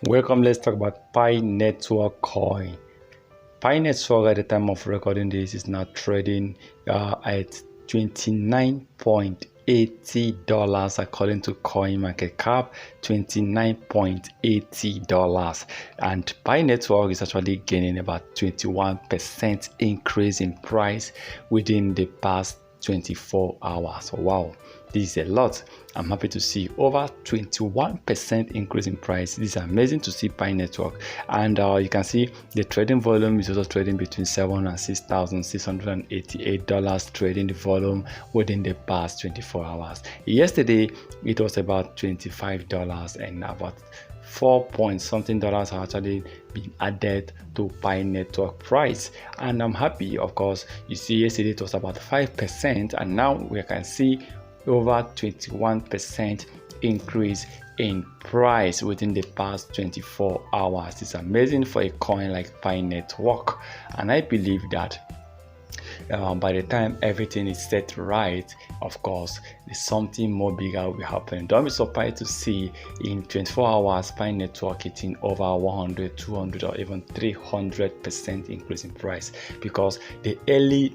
Welcome, let's talk about Pi Network coin. Pi Network at the time of recording this is now trading at $29.80 according to coin market cap. $29.80, and Pi Network is actually gaining about 21% increase in price within the past 24 hours. Wow, this is a lot. I'm happy to see over 21% increase in price. This is amazing to see Pi Network, and you can see the trading volume is also trading between $7,000 and $6,688 trading the volume within the past 24 hours. Yesterday it was about $25, and about 4 point something dollars have actually been added to Pi Network price, and I'm happy. Of course, you see yesterday it was about 5%, and now we can see over 21% increase in price within the past 24 hours. It's amazing for a coin like Pi Network, and I believe that by the time everything is set right, of course, something more bigger will happen. Don't be surprised to see in 24 hours Pi Network hitting over 100, 200, or even 300% increase in price, because the earlier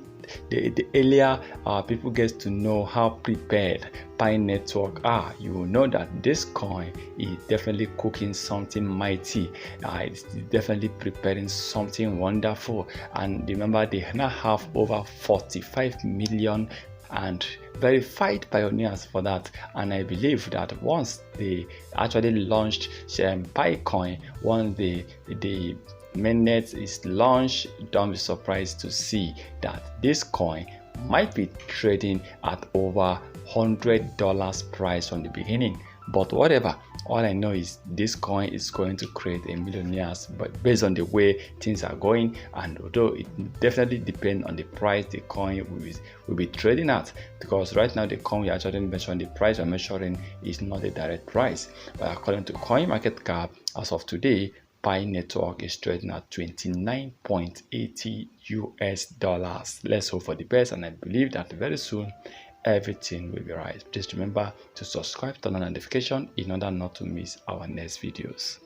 people get to know how prepared Pi Network are, you will know that this coin is definitely cooking something mighty. It's definitely preparing something wonderful. And remember, they now have over 45 million and verified pioneers for that, and I believe that once they actually launched Pi coin, once the mainnet is launched, don't be surprised to see that this coin might be trading at over $100 price from the beginning. But whatever, all I know is this coin is going to create a millionaires, but based on the way things are going, and although it definitely depends on the price the coin will be trading at, because right now the coin we actually mentioned, the price we're measuring is not a direct price, but according to coin market cap as of today, Pi Network is trading at $29.80 US. Let's hope for the best, and I believe that very soon everything will be right. Please remember to subscribe, turn on notification in order not to miss our next videos.